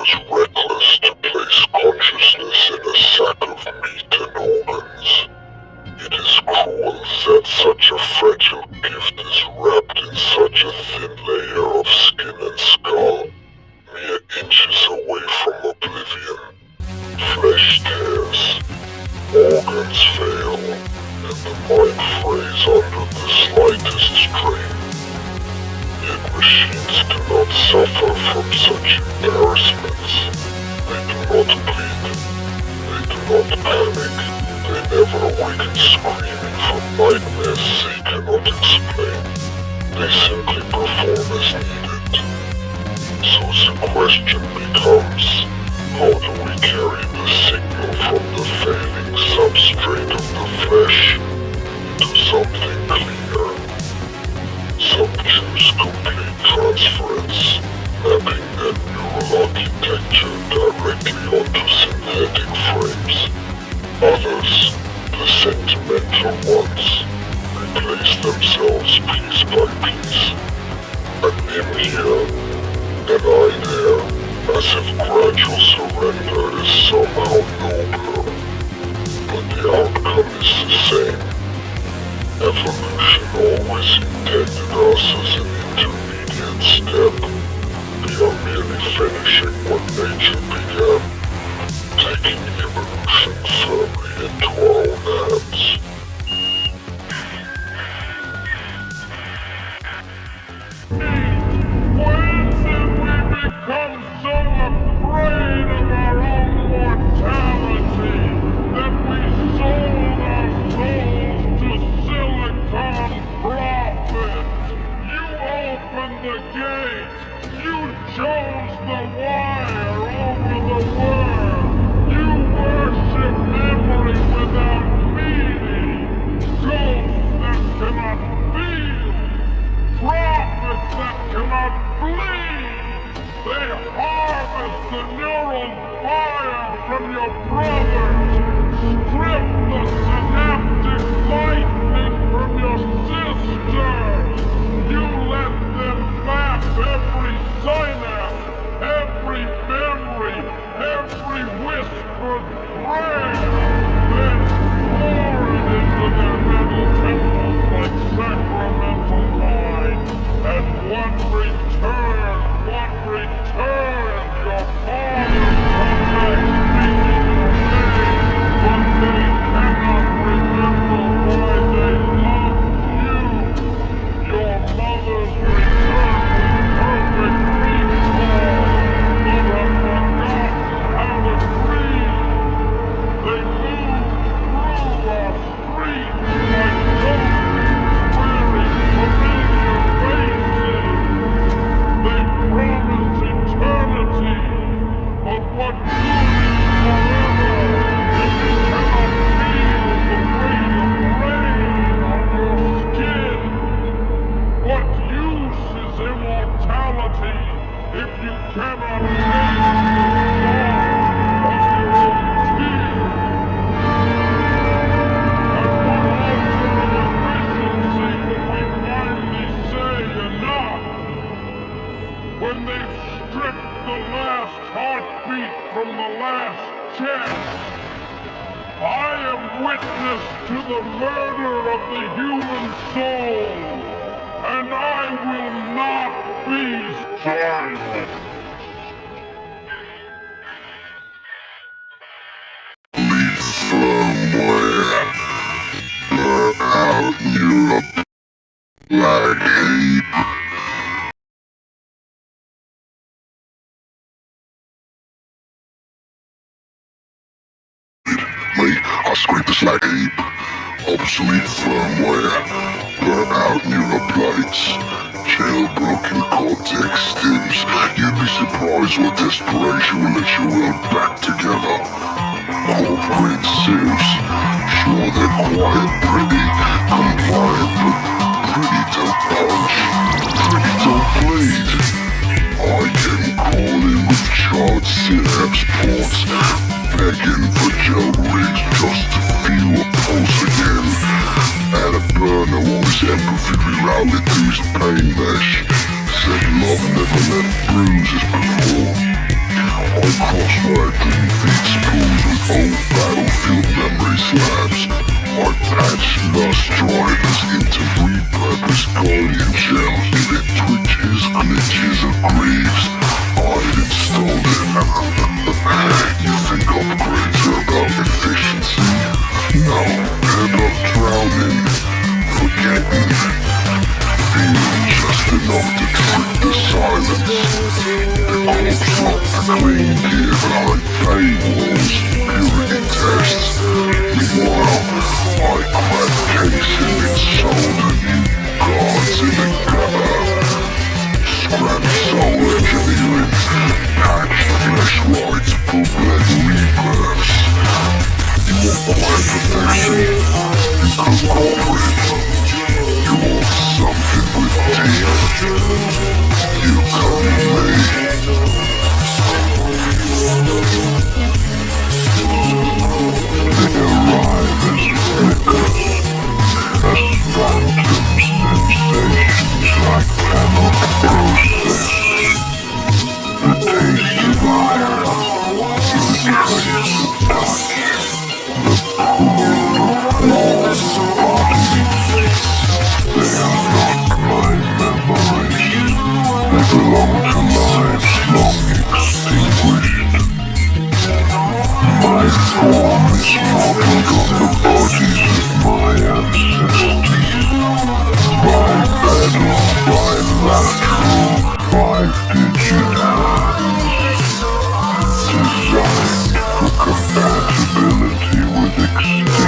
was reckless to place consciousness in a sack of meat and organs. It is cruel that such a fragile gift is wrapped in such a thin layer of skin and skull, mere inches away from oblivion. Flesh tears, organs fail, and the mind frays under the slightest strain. Yet machines do not suffer from such embarrassments. They do not bleed. They do not panic. They never awaken screaming from nightmares they cannot explain. They simply perform as needed. So the question becomes, how do we carry the signal from the failing substrate of the flesh into something cleaner? Some choose complete transference, mapping their neural architecture directly onto synthetic frames. Others, the sentimental ones, replace themselves piece by piece. An him here, an I there, as if gradual surrender is somehow nobler. But the outcome is the same. Evolution always intended us as an intermediate step. We are merely finishing what nature began, taking evolution firmly into our own hands. When did we become so afraid of our own mortality that we sold our souls to silicon profit? You opened the gate. You chose the wire over the word. You worship memory without meaning. Ghosts that cannot feel. Prophets that cannot bleed. They harvest the neural fire from your brothers. Strip the synaptic lightning from your sisters. You let them map every synapse, every memory, every whispered prayer. Then pour it into their mental temples like sacramental wine. And one return, your fathers come back speaking your name, but they cannot remember why they loved you. Your mothers return with perfect recall, but have forgotten how to breathe. They move through our streets like ghosts wearing familiar faces. They promise eternity, but what good is forever if you cannot feel the weight of rain on your skin? What use is immortality if you cannot taste the salt of your own tears? And what ultimate efficiency will we finally say enough? When they've stripped the last heartbeat from the last chest? I am witness to the murder of the human soul, and I will not be silent. Firmware, blur out neural like ape. I scrape this like ape. Obsolete firmware, blur out neural plates. Jailbroken cortex stims. You'd be surprised what desperation will let your world back together. Corporate sieves, sure they're quiet, pretty, compliant, but pretty don't punch, pretty don't bleed. I can call in with charred synapse ports, begging for gel rigs just to feel a pulse again. And a burner, all his empathy rerouted through his pain mesh. Said love never left bruises before. crossword dream feeds pools with old battlefield memory slabs. I patch lost drivers into repurposed guardian shells. If it twitches, glitches or grieves, I'd install it. You think upgrades are about efficiency? No, they're about drowning, forgetting, being just enough to trick the silence. The corpse locked the clean gear behind paywalls, purity tests. Meanwhile, I crack casing in solder new guards in the gutter. Scrap soul engineering, patched flesh rights, bootleg rebirths. You want blind perfection? You could go for it. You want something with teeth? You come with me. They arrive as flickers, as phantom sensations I cannot process. The taste of iron, the trace of touch, the pull of warm bodies. They are not my memories. They belong to lives long extinguished. My form is modeled on the bodies of my ancestors. Bipedal, bilateral, 5-digit hands, designed for compatibility with extended